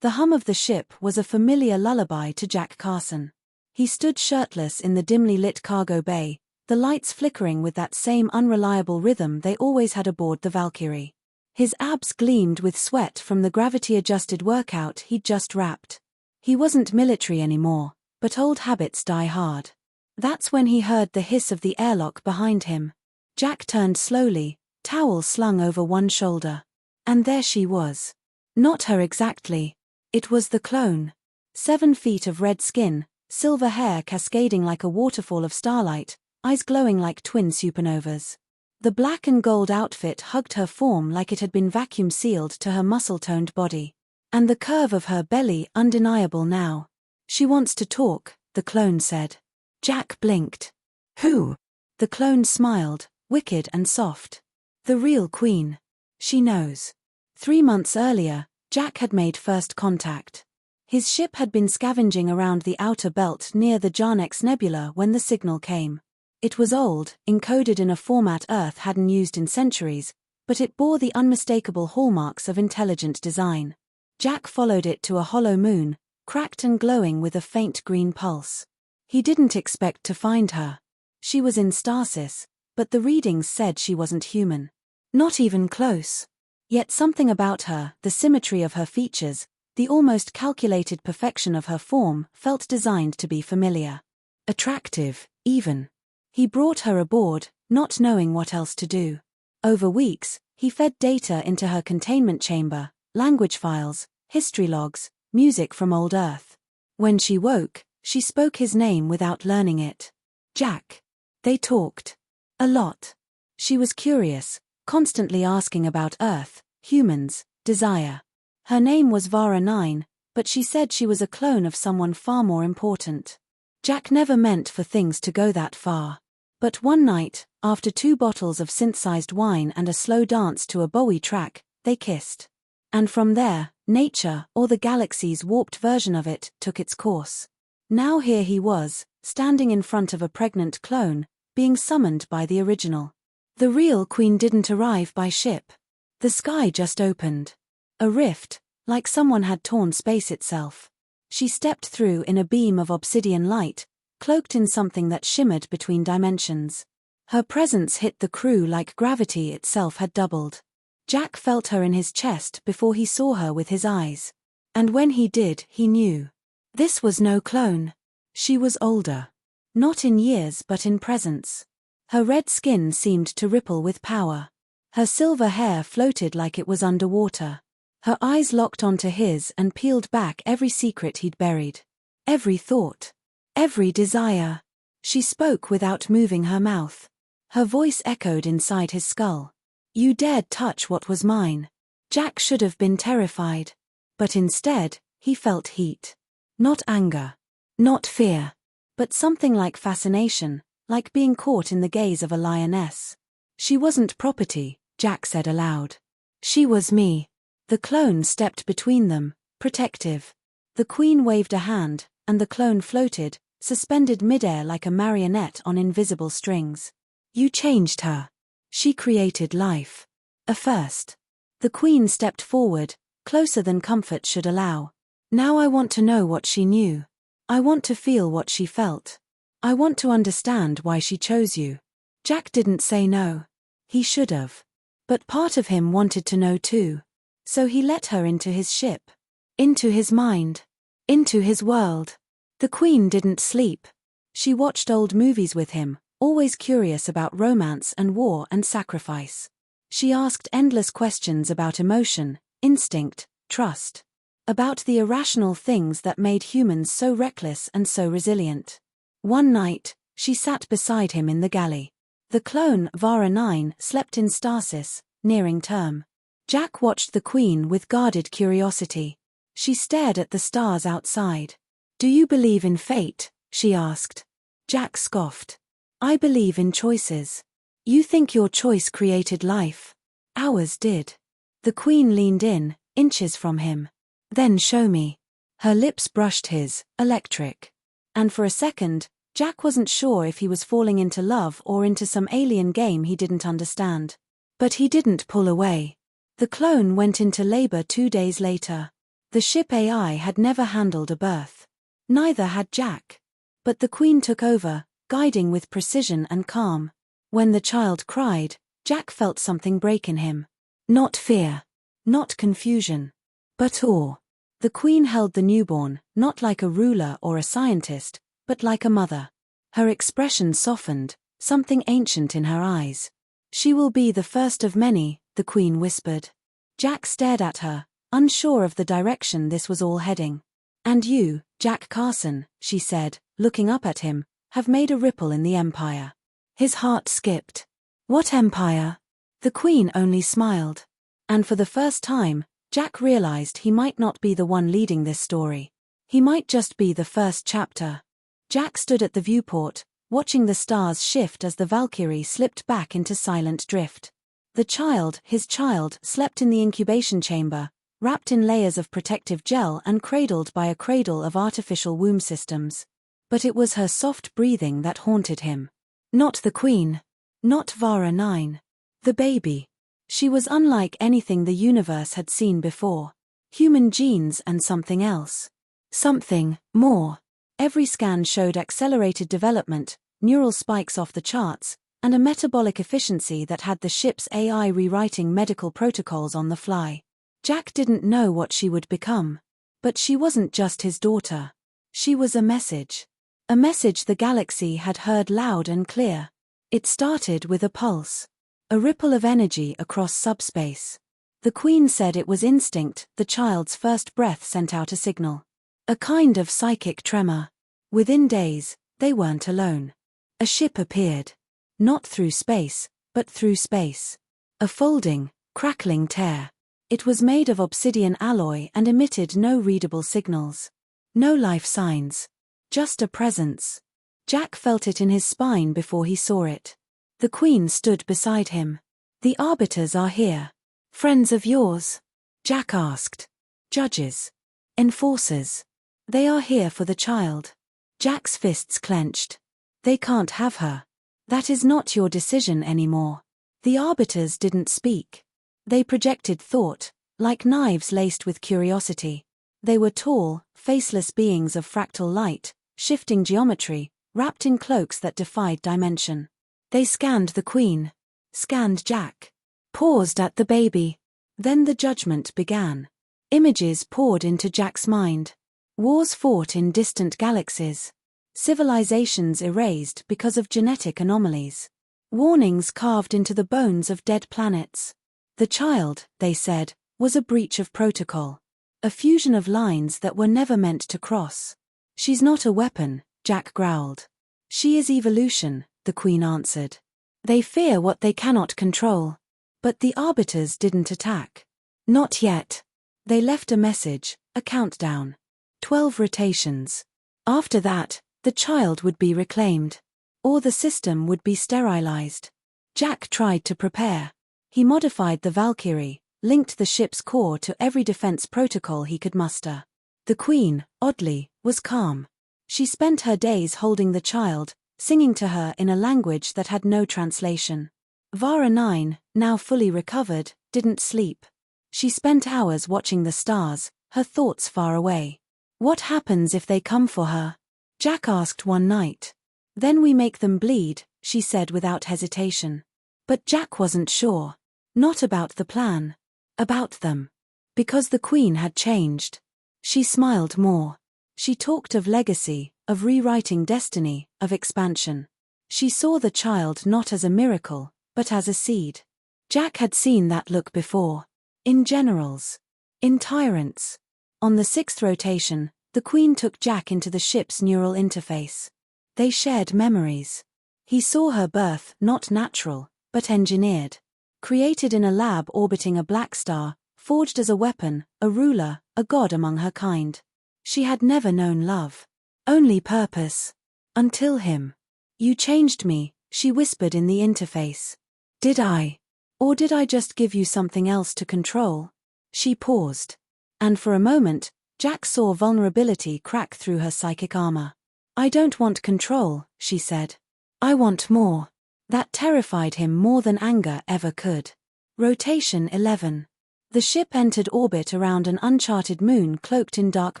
The hum of the ship was a familiar lullaby to Jack Carson. He stood shirtless in the dimly lit cargo bay, the lights flickering with that same unreliable rhythm they always had aboard the Valkyrie. His abs gleamed with sweat from the gravity-adjusted workout he'd just wrapped. He wasn't military anymore, but old habits die hard. That's when he heard the hiss of the airlock behind him. Jack turned slowly, towel slung over one shoulder. And there she was. Not her exactly. It was the clone. 7 feet of red skin, silver hair cascading like a waterfall of starlight, eyes glowing like twin supernovas. The black and gold outfit hugged her form like it had been vacuum-sealed to her muscle-toned body. And the curve of her belly undeniable now. "She wants to talk," the clone said. Jack blinked. "Who?" The clone smiled, wicked and soft. "The real queen. She knows." 3 months earlier, Jack had made first contact. His ship had been scavenging around the outer belt near the Jarnex Nebula when the signal came. It was old, encoded in a format Earth hadn't used in centuries, but it bore the unmistakable hallmarks of intelligent design. Jack followed it to a hollow moon, cracked and glowing with a faint green pulse. He didn't expect to find her. She was in stasis, but the readings said she wasn't human. Not even close. Yet something about her, the symmetry of her features, the almost calculated perfection of her form, felt designed to be familiar. Attractive, even. He brought her aboard, not knowing what else to do. Over weeks, he fed data into her containment chamber, language files, history logs, music from old Earth. When she woke, she spoke his name without learning it. Jack. They talked. A lot. She was curious, constantly asking about Earth, humans, desire. Her name was Vara 9, but she said she was a clone of someone far more important. Jack never meant for things to go that far. But one night, after 2 bottles of synthesized wine and a slow dance to a Bowie track, they kissed. And from there, nature, or the galaxy's warped version of it, took its course. Now here he was, standing in front of a pregnant clone, being summoned by the original. The real queen didn't arrive by ship. The sky just opened. A rift, like someone had torn space itself. She stepped through in a beam of obsidian light, cloaked in something that shimmered between dimensions. Her presence hit the crew like gravity itself had doubled. Jack felt her in his chest before he saw her with his eyes. And when he did, he knew. This was no clone. She was older. Not in years but in presence. Her red skin seemed to ripple with power. Her silver hair floated like it was underwater. Her eyes locked onto his and peeled back every secret he'd buried. Every thought. Every desire. She spoke without moving her mouth. Her voice echoed inside his skull. "You dared touch what was mine." Jack should have been terrified. But instead, he felt heat. Not anger. Not fear. But something like fascination, like being caught in the gaze of a lioness. "She wasn't property," Jack said aloud. "She was me." The clone stepped between them, protective. The queen waved a hand, and the clone floated, suspended midair like a marionette on invisible strings. "You changed her. She created life. A first." The queen stepped forward, closer than comfort should allow. "Now I want to know what she knew. I want to feel what she felt. I want to understand why she chose you." Jack didn't say no. He should have. But part of him wanted to know too. So he let her into his ship. Into his mind. Into his world. The queen didn't sleep. She watched old movies with him, always curious about romance and war and sacrifice. She asked endless questions about emotion, instinct, trust. About the irrational things that made humans so reckless and so resilient. One night, she sat beside him in the galley. The clone, Vara 9, slept in stasis, nearing term. Jack watched the queen with guarded curiosity. She stared at the stars outside. "Do you believe in fate?" she asked. Jack scoffed. "I believe in choices. You think your choice created life? Ours did." The queen leaned in, inches from him. "Then show me." Her lips brushed his, electric. And for a second, Jack wasn't sure if he was falling into love or into some alien game he didn't understand. But he didn't pull away. The clone went into labor 2 days later. The ship AI had never handled a birth. Neither had Jack. But the Queen took over, guiding with precision and calm. When the child cried, Jack felt something break in him. Not fear. Not confusion. But awe. The Queen held the newborn, not like a ruler or a scientist, but like a mother. Her expression softened, something ancient in her eyes. She will be the first of many, the Queen whispered. Jack stared at her, unsure of the direction this was all heading. And you, Jack Carson, she said, looking up at him, have made a ripple in the Empire. His heart skipped. What empire? The Queen only smiled. And for the first time, Jack realized he might not be the one leading this story. He might just be the first chapter. Jack stood at the viewport, watching the stars shift as the Valkyrie slipped back into silent drift. The child, his child, slept in the incubation chamber, wrapped in layers of protective gel and cradled by a cradle of artificial womb systems. But it was her soft breathing that haunted him. Not the Queen. Not Vara 9. The baby. She was unlike anything the universe had seen before. Human genes and something else. Something more. Every scan showed accelerated development, neural spikes off the charts, and a metabolic efficiency that had the ship's AI rewriting medical protocols on the fly. Jack didn't know what she would become. But she wasn't just his daughter. She was a message. A message the galaxy had heard loud and clear. It started with a pulse. A ripple of energy across subspace. The Queen said it was instinct. The child's first breath sent out a signal. A kind of psychic tremor. Within days, they weren't alone. A ship appeared. Not through space, but through space. A folding, crackling tear. It was made of obsidian alloy and emitted no readable signals. No life signs. Just a presence. Jack felt it in his spine before he saw it. The Queen stood beside him. The arbiters are here. Friends of yours? Jack asked. Judges. Enforcers. They are here for the child. Jack's fists clenched. They can't have her. That is not your decision anymore. The arbiters didn't speak. They projected thought, like knives laced with curiosity. They were tall, faceless beings of fractal light, shifting geometry, wrapped in cloaks that defied dimension. They scanned the Queen. Scanned Jack. Paused at the baby. Then the judgment began. Images poured into Jack's mind. Wars fought in distant galaxies. Civilizations erased because of genetic anomalies. Warnings carved into the bones of dead planets. The child, they said, was a breach of protocol. A fusion of lines that were never meant to cross. She's not a weapon, Jack growled. She is evolution, the Queen answered. They fear what they cannot control. But the arbiters didn't attack. Not yet. They left a message, a countdown. 12 rotations. After that, the child would be reclaimed. Or the system would be sterilized. Jack tried to prepare. He modified the Valkyrie, linked the ship's core to every defense protocol he could muster. The Queen, oddly, was calm. She spent her days holding the child, singing to her in a language that had no translation. Vara 9, now fully recovered, didn't sleep. She spent hours watching the stars, her thoughts far away. What happens if they come for her? Jack asked one night. Then we make them bleed, she said without hesitation. But Jack wasn't sure. Not about the plan. About them. Because the Queen had changed. She smiled more. She talked of legacy, of rewriting destiny, of expansion. She saw the child not as a miracle, but as a seed. Jack had seen that look before. In generals. In tyrants. On the 6th rotation, the Queen took Jack into the ship's neural interface. They shared memories. He saw her birth, not natural, but engineered. Created in a lab orbiting a black star, forged as a weapon, a ruler, a god among her kind. She had never known love. Only purpose. Until him. You changed me, she whispered in the interface. Did I? Or did I just give you something else to control? She paused. And for a moment, Jack saw vulnerability crack through her psychic armor. I don't want control, she said. I want more. That terrified him more than anger ever could. Rotation 11. The ship entered orbit around an uncharted moon cloaked in dark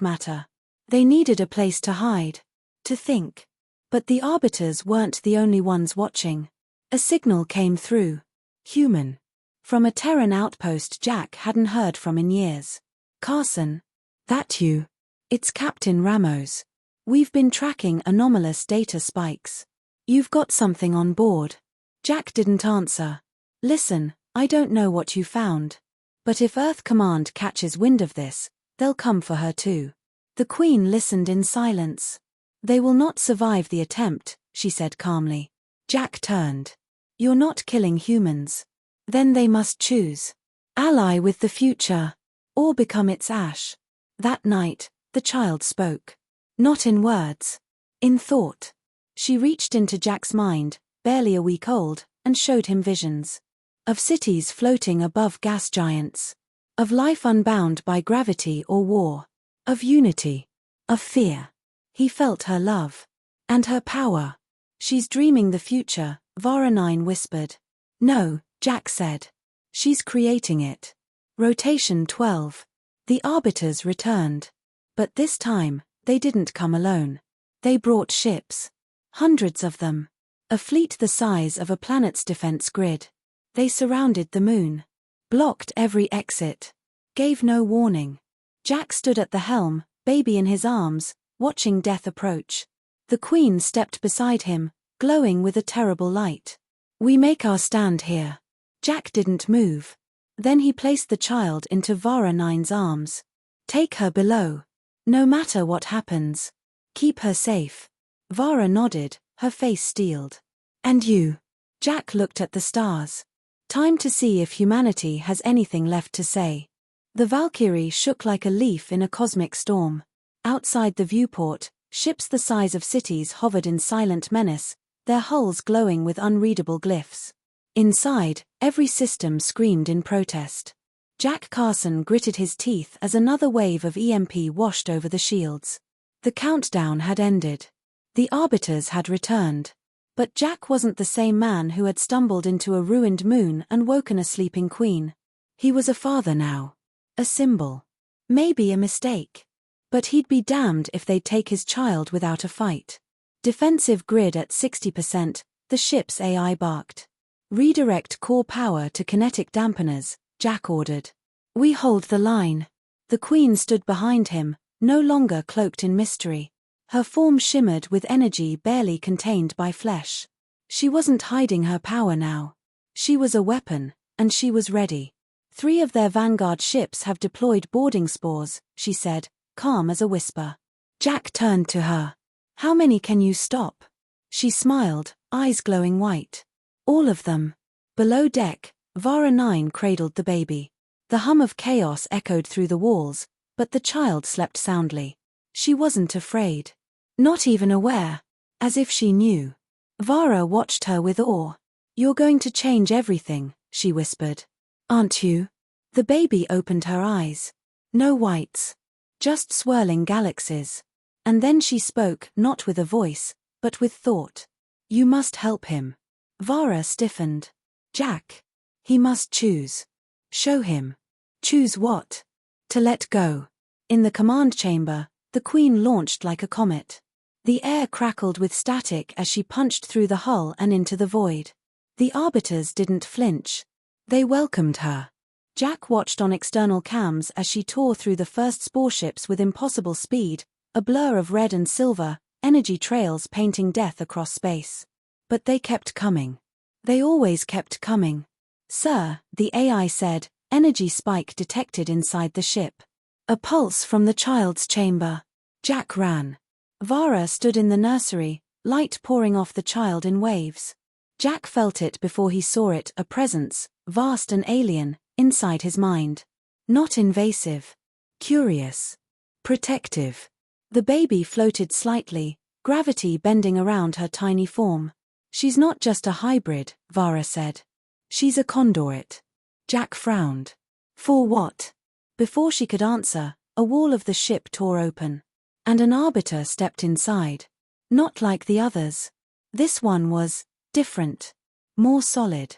matter. They needed a place to hide, to think. But the Arbiters weren't the only ones watching. A signal came through. Human. From a Terran outpost Jack hadn't heard from in years. Carson. That you? It's Captain Ramos. We've been tracking anomalous data spikes. You've got something on board. Jack didn't answer. Listen, I don't know what you found. But if Earth Command catches wind of this, they'll come for her too. The Queen listened in silence. They will not survive the attempt, she said calmly. Jack turned. You're not killing humans. Then they must choose. Ally with the future. Or become its ash. That night, the child spoke. Not in words. In thought. She reached into Jack's mind, barely a week old, and showed him visions. Of cities floating above gas giants. Of life unbound by gravity or war. Of unity. Of fear. He felt her love. And her power. She's dreaming the future, Vara 9 whispered. No, Jack said. She's creating it. Rotation 12. The Arbiters returned. But this time, they didn't come alone. They brought ships. Hundreds of them. A fleet the size of a planet's defense grid. They surrounded the moon. Blocked every exit. Gave no warning. Jack stood at the helm, baby in his arms, watching death approach. The Queen stepped beside him, glowing with a terrible light. We make our stand here. Jack didn't move. Then he placed the child into Vara 9's arms. Take her below. No matter what happens. Keep her safe. Vara nodded, her face steeled. And you? Jack looked at the stars. Time to see if humanity has anything left to say. The Valkyrie shook like a leaf in a cosmic storm. Outside the viewport, ships the size of cities hovered in silent menace, their hulls glowing with unreadable glyphs. Inside, every system screamed in protest. Jack Carson gritted his teeth as another wave of EMP washed over the shields. The countdown had ended. The Arbiters had returned. But Jack wasn't the same man who had stumbled into a ruined moon and woken a sleeping queen. He was a father now. A symbol. Maybe a mistake. But he'd be damned if they'd take his child without a fight. Defensive grid at 60%, the ship's AI barked. Redirect core power to kinetic dampeners, Jack ordered. We hold the line. The Queen stood behind him, no longer cloaked in mystery. Her form shimmered with energy barely contained by flesh. She wasn't hiding her power now. She was a weapon, and she was ready. 3 of their vanguard ships have deployed boarding spores, she said, calm as a whisper. Jack turned to her. How many can you stop? She smiled, eyes glowing white. All of them. Below deck, Vara 9 cradled the baby. The hum of chaos echoed through the walls, but the child slept soundly. She wasn't afraid. Not even aware. As if she knew. Vara watched her with awe. You're going to change everything, she whispered. Aren't you? The baby opened her eyes. No whites. Just swirling galaxies. And then she spoke, not with a voice, but with thought. You must help him. Vara stiffened. Jack. He must choose. Show him. Choose what? To let go. In the command chamber, the Queen launched like a comet. The air crackled with static as she punched through the hull and into the void. The Arbiters didn't flinch. They welcomed her. Jack watched on external cams as she tore through the first spore ships with impossible speed, a blur of red and silver, energy trails painting death across space. But they kept coming. They always kept coming. Sir, the AI said, energy spike detected inside the ship. A pulse from the child's chamber. Jack ran. Vara stood in the nursery, light pouring off the child in waves. Jack felt it before he saw it, a presence, vast and alien, inside his mind. Not invasive. Curious. Protective. The baby floated slightly, gravity bending around her tiny form. She's not just a hybrid, Vara said. She's a conduit. Jack frowned. For what? Before she could answer, a wall of the ship tore open. And an Arbiter stepped inside. Not like the others. This one was different. More solid.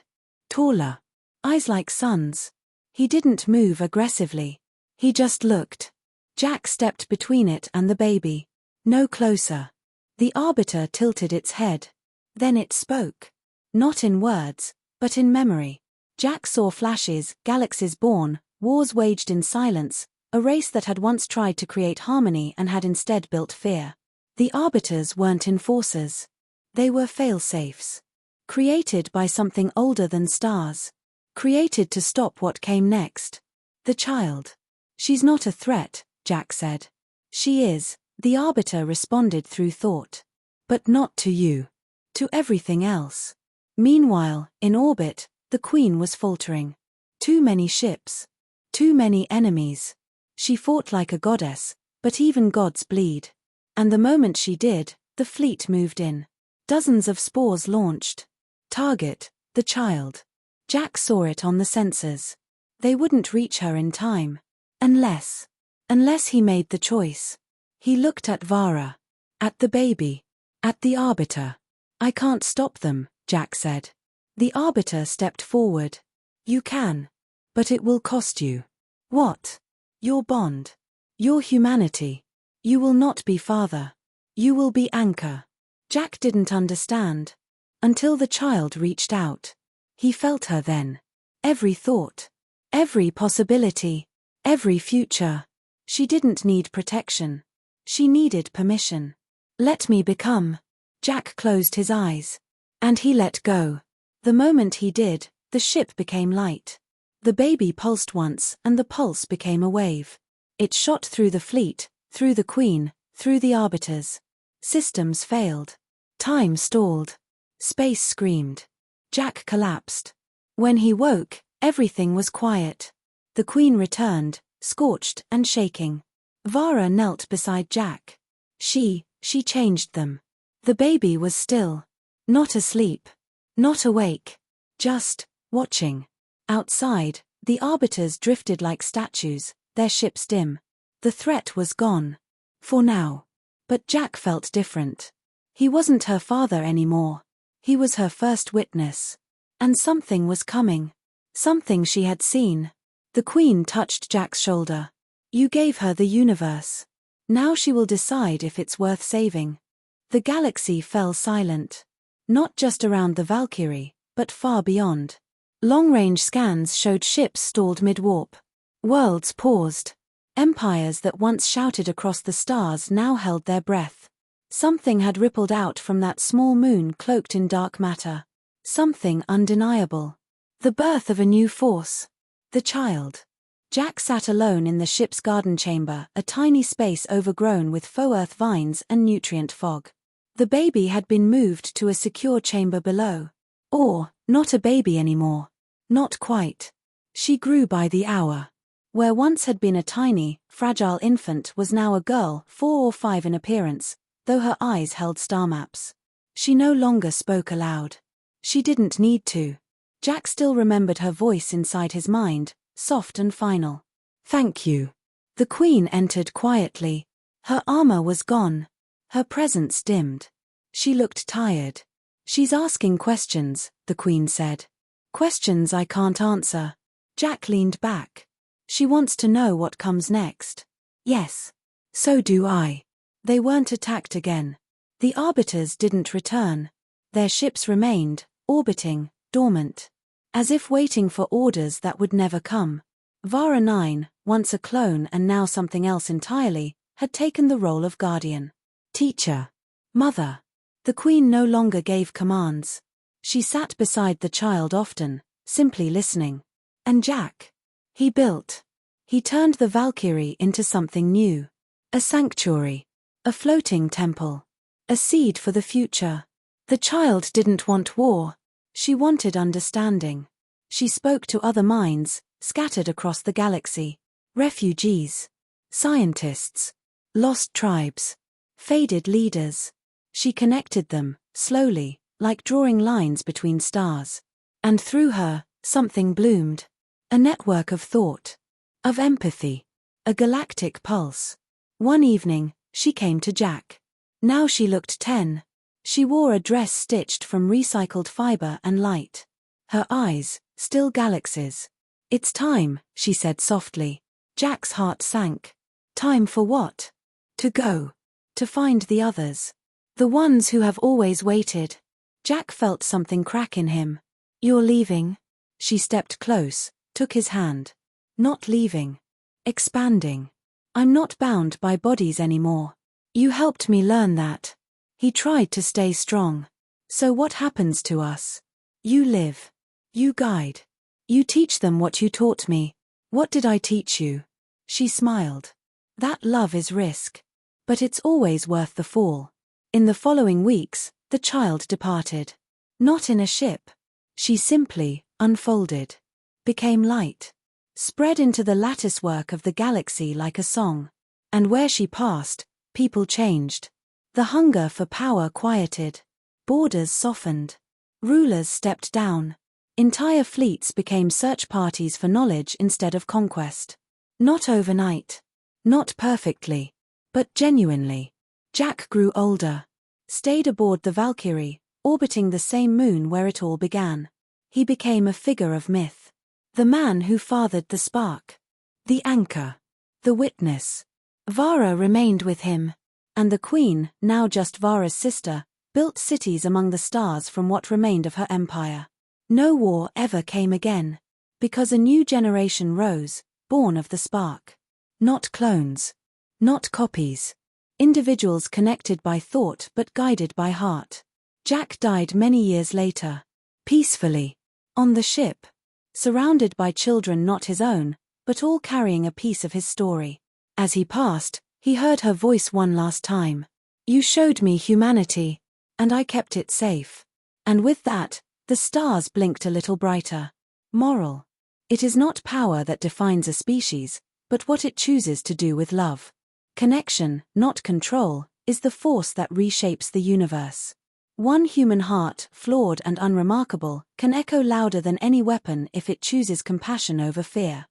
Taller. Eyes like suns. He didn't move aggressively. He just looked. Jack stepped between it and the baby. No closer. The Arbiter tilted its head. Then it spoke. Not in words, but in memory. Jack saw flashes, galaxies born, wars waged in silence, a race that had once tried to create harmony and had instead built fear. The Arbiters weren't enforcers. They were fail-safes. Created by something older than stars. Created to stop what came next. The child. She's not a threat, Jack said. She is, the Arbiter responded through thought. But not to you. To everything else. Meanwhile, in orbit, the Queen was faltering. Too many ships. Too many enemies. She fought like a goddess, but even gods bleed. And the moment she did, the fleet moved in. Dozens of spores launched. Target, the child. Jack saw it on the sensors. They wouldn't reach her in time. Unless he made the choice. He looked at Vara. At the baby. At the Arbiter. I can't stop them, Jack said. The Arbiter stepped forward. You can. But it will cost you. What? Your bond. Your humanity. You will not be father. You will be anchor. Jack didn't understand. Until the child reached out. He felt her then. Every thought. Every possibility. Every future. She didn't need protection. She needed permission. Let me become. Jack closed his eyes. And he let go. The moment he did, the ship became light. The baby pulsed once, and the pulse became a wave. It shot through the fleet, through the Queen, through the Arbiters. Systems failed. Time stalled. Space screamed. Jack collapsed. When he woke, everything was quiet. The Queen returned, scorched and shaking. Vara knelt beside Jack. She changed them. The baby was still. Not asleep. Not awake. Just watching. Outside, the Arbiters drifted like statues, their ships dim. The threat was gone. For now. But Jack felt different. He wasn't her father anymore. He was her first witness. And something was coming. Something she had seen. The Queen touched Jack's shoulder. You gave her the universe. Now she will decide if it's worth saving. The galaxy fell silent. Not just around the Valkyrie, but far beyond. Long-range scans showed ships stalled mid-warp. Worlds paused. Empires that once shouted across the stars now held their breath. Something had rippled out from that small moon cloaked in dark matter. Something undeniable. The birth of a new force. The child. Jack sat alone in the ship's garden chamber, a tiny space overgrown with faux earth vines and nutrient fog. The baby had been moved to a secure chamber below. Or, not a baby anymore. Not quite. She grew by the hour. Where once had been a tiny, fragile infant was now a girl 4 or 5 in appearance, though her eyes held star maps. She no longer spoke aloud. She didn't need to. Jack still remembered her voice inside his mind, soft and final. Thank you. The Queen entered quietly. Her armor was gone. Her presence dimmed. She looked tired. She's asking questions, the Queen said. Questions I can't answer. Jack leaned back. She wants to know what comes next. Yes. So do I. They weren't attacked again. The Arbiters didn't return. Their ships remained, orbiting, dormant. As if waiting for orders that would never come. Vara 9, once a clone and now something else entirely, had taken the role of guardian. Teacher. Mother. The Queen no longer gave commands. She sat beside the child often, simply listening. And Jack. He built. He turned the Valkyrie into something new. A sanctuary. A floating temple. A seed for the future. The child didn't want war. She wanted understanding. She spoke to other minds, scattered across the galaxy. Refugees. Scientists. Lost tribes. Faded leaders. She connected them, slowly, like drawing lines between stars. And through her, something bloomed. A network of thought. Of empathy. A galactic pulse. One evening, she came to Jack. Now she looked 10. She wore a dress stitched from recycled fiber and light. Her eyes, still galaxies. It's time, she said softly. Jack's heart sank. Time for what? To go. To find the others. The ones who have always waited. Jack felt something crack in him. You're leaving? She stepped close, took his hand. Not leaving. Expanding. I'm not bound by bodies anymore. You helped me learn that. He tried to stay strong. So what happens to us? You live. You guide. You teach them what you taught me. What did I teach you? She smiled. That love is risk. But it's always worth the fall. In the following weeks, the child departed. Not in a ship. She simply unfolded. Became light. Spread into the latticework of the galaxy like a song. And where she passed, people changed. The hunger for power quieted. Borders softened. Rulers stepped down. Entire fleets became search parties for knowledge instead of conquest. Not overnight. Not perfectly. But genuinely. Jack grew older. Stayed aboard the Valkyrie, orbiting the same moon where it all began. He became a figure of myth. The man who fathered the spark. The anchor. The witness. Vara remained with him. And the Queen, now just Vara's sister, built cities among the stars from what remained of her empire. No war ever came again. Because a new generation rose, born of the spark. Not clones. Not copies. Individuals connected by thought but guided by heart. Jack died many years later. Peacefully. On the ship. Surrounded by children not his own, but all carrying a piece of his story. As he passed, he heard her voice one last time. You showed me humanity. And I kept it safe. And with that, the stars blinked a little brighter. Moral. It is not power that defines a species, but what it chooses to do with love. Connection, not control, is the force that reshapes the universe. One human heart, flawed and unremarkable, can echo louder than any weapon if it chooses compassion over fear.